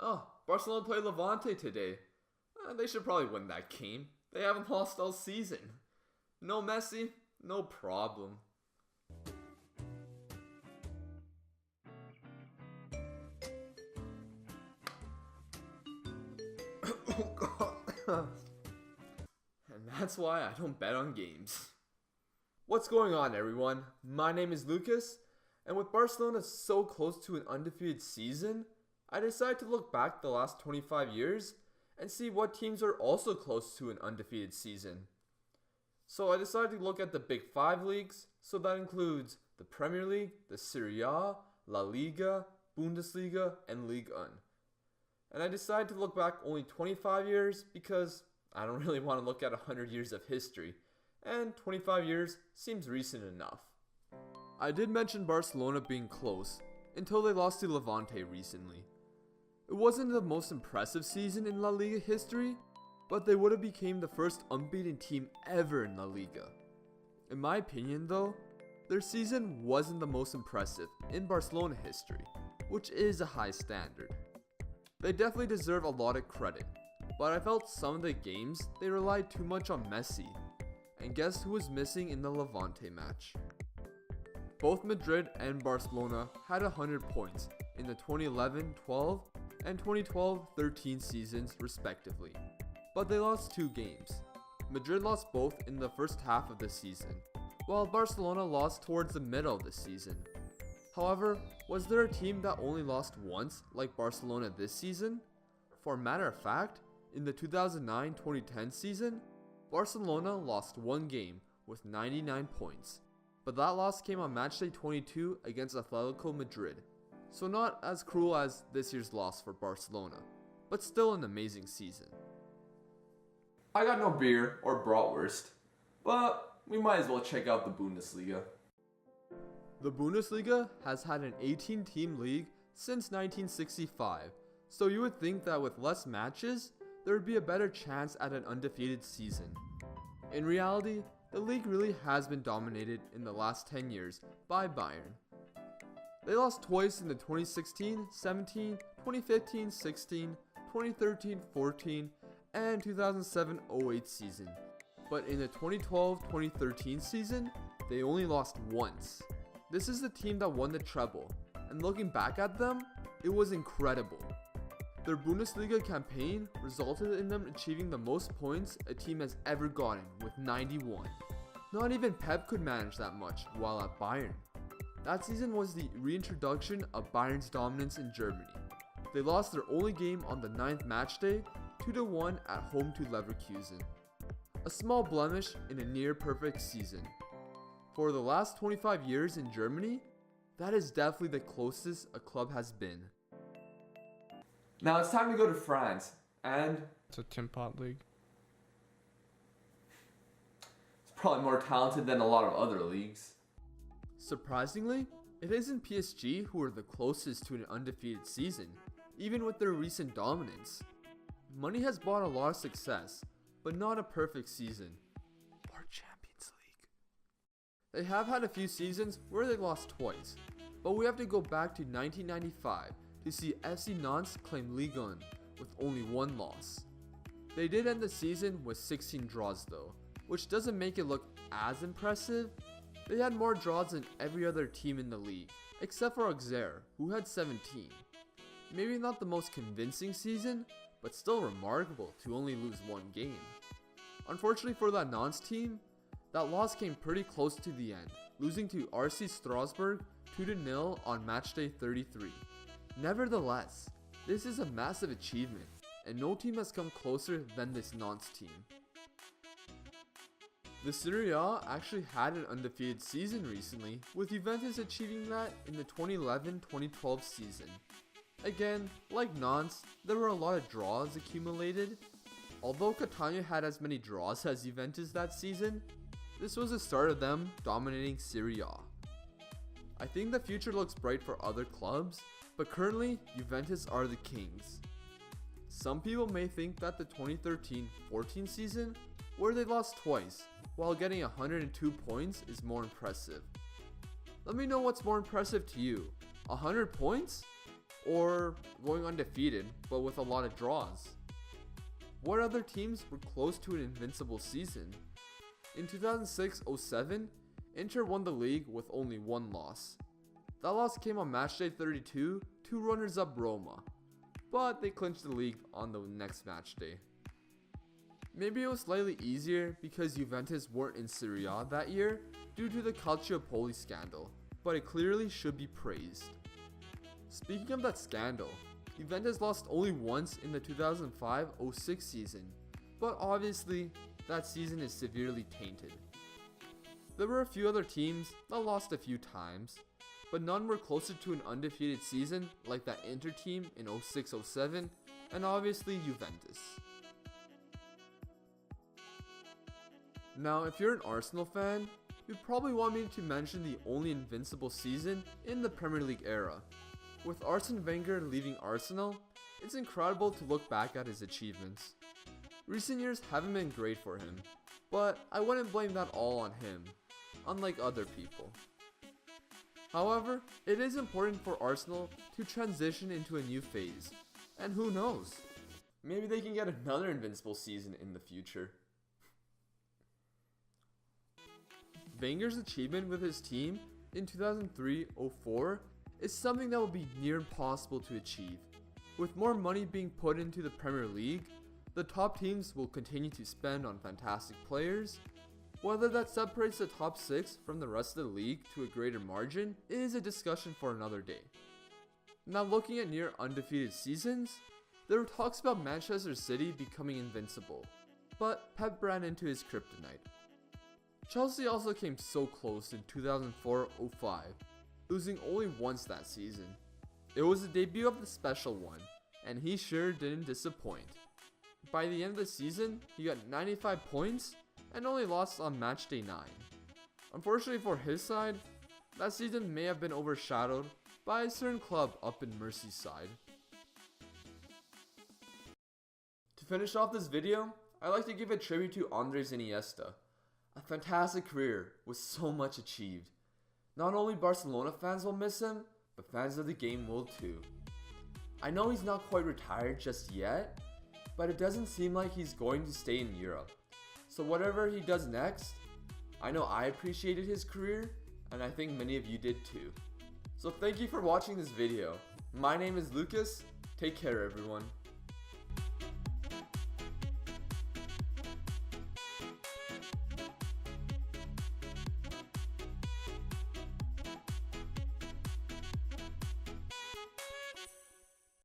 Oh, Barcelona play Levante today. They should probably win that game. They haven't lost all season. No Messi, no problem. And that's why I don't bet on games. What's going on, everyone? My name is Lucas, and with Barcelona so close to an undefeated season, I decided to look back the last 25 years and see what teams are also close to an undefeated season. So I decided to look at the big 5 leagues, so that includes the Premier League, the Serie A, La Liga, Bundesliga, and Ligue 1. And I decided to look back only 25 years because I don't really want to look at 100 years of history, and 25 years seems recent enough. I did mention Barcelona being close until they lost to Levante recently. It wasn't the most impressive season in La Liga history, but they would have become the first unbeaten team ever in La Liga. In my opinion though, their season wasn't the most impressive in Barcelona history, which is a high standard. They definitely deserve a lot of credit, but I felt some of the games they relied too much on Messi. And guess who was missing in the Levante match? Both Madrid and Barcelona had 100 points in the 2011-12 and 2012-13 seasons respectively, but they lost 2 games. Madrid lost both in the first half of the season, while Barcelona lost towards the middle of the season. However, was there a team that only lost once like Barcelona this season? For a matter of fact, in the 2009-2010 season, Barcelona lost 1 game with 99 points, but that loss came on matchday 22 against Atletico Madrid, so not as cruel as this year's loss for Barcelona, but still an amazing season. I got no beer or bratwurst, but we might as well check out the Bundesliga. The Bundesliga has had an 18-team league since 1965, so you would think that with less matches, there would be a better chance at an undefeated season. In reality, the league really has been dominated in the last 10 years by Bayern. They lost twice in the 2016-17, 2015-16, 2013-14, and 2007-08 season, but in the 2012-2013 season, they only lost once. This is the team that won the treble, and looking back at them, it was incredible. Their Bundesliga campaign resulted in them achieving the most points a team has ever gotten with 91. Not even Pep could manage that much while at Bayern. That season was the reintroduction of Bayern's dominance in Germany. They lost their only game on the 9th matchday, 2-1 at home to Leverkusen. A small blemish in a near perfect season. For the last 25 years in Germany, that is definitely the closest a club has been. Now it's time to go to France, and It's a Tim Pot league. it's probably more talented than a lot of other leagues. Surprisingly, it isn't PSG who are the closest to an undefeated season, even with their recent dominance. Money has bought a lot of success, but not a perfect season. Or Champions League. They have had a few seasons where they lost twice, but we have to go back to 1995 to see FC Nantes claim Ligue 1 with only 1 loss. They did end the season with 16 draws though, which doesn't make it look as impressive. They had more draws than every other team in the league, except for Auxerre, who had 17. Maybe not the most convincing season, but still remarkable to only lose 1 game. Unfortunately for that Nantes team, that loss came pretty close to the end, losing to RC Strasbourg 2-0 on matchday 33. Nevertheless, this is a massive achievement, and no team has come closer than this Nantes team. The Serie A actually had an undefeated season recently, with Juventus achieving that in the 2011-2012 season. Again, like Nantes, there were a lot of draws accumulated. Although Catania had as many draws as Juventus that season, this was the start of them dominating Serie A. I think the future looks bright for other clubs, but currently, Juventus are the kings. Some people may think that the 2013-14 season, where they lost twice, while getting 102 points is more impressive. Let me know what's more impressive to you, 100 points or going undefeated but with a lot of draws? What other teams were close to an invincible season? In 2006-07, Inter won the league with only one loss. That loss came on matchday 32 to runners-up Roma, but they clinched the league on the next matchday. Maybe it was slightly easier because Juventus weren't in Serie A that year due to the Calciopoli scandal, but it clearly should be praised. Speaking of that scandal, Juventus lost only once in the 2005-06 season, but obviously that season is severely tainted. There were a few other teams that lost a few times, but none were closer to an undefeated season like that Inter team in 06-07 and obviously Juventus. Now, if you're an Arsenal fan, you'd probably want me to mention the only invincible season in the Premier League era. With Arsene Wenger leaving Arsenal, it's incredible to look back at his achievements. Recent years haven't been great for him, but I wouldn't blame that all on him, unlike other people. However, it is important for Arsenal to transition into a new phase, and who knows, maybe they can get another invincible season in the future. Wenger's achievement with his team in 2003-04 is something that will be near impossible to achieve. With more money being put into the Premier League, the top teams will continue to spend on fantastic players. Whether that separates the top 6 from the rest of the league to a greater margin is a discussion for another day. Now, looking at near undefeated seasons, there were talks about Manchester City becoming invincible, but Pep ran into his kryptonite. Chelsea also came so close in 2004-05, losing only once that season. It was the debut of the special one, and he sure didn't disappoint. By the end of the season, he got 95 points and only lost on matchday 9. Unfortunately for his side, that season may have been overshadowed by a certain club up in Merseyside. To finish off this video, I'd like to give a tribute to Andres Iniesta. A fantastic career with so much achieved. Not only Barcelona fans will miss him, but fans of the game will too. I know he's not quite retired just yet, but it doesn't seem like he's going to stay in Europe. So whatever he does next, I know I appreciated his career, and I think many of you did too. So thank you for watching this video. My name is Lucas. Take care, everyone.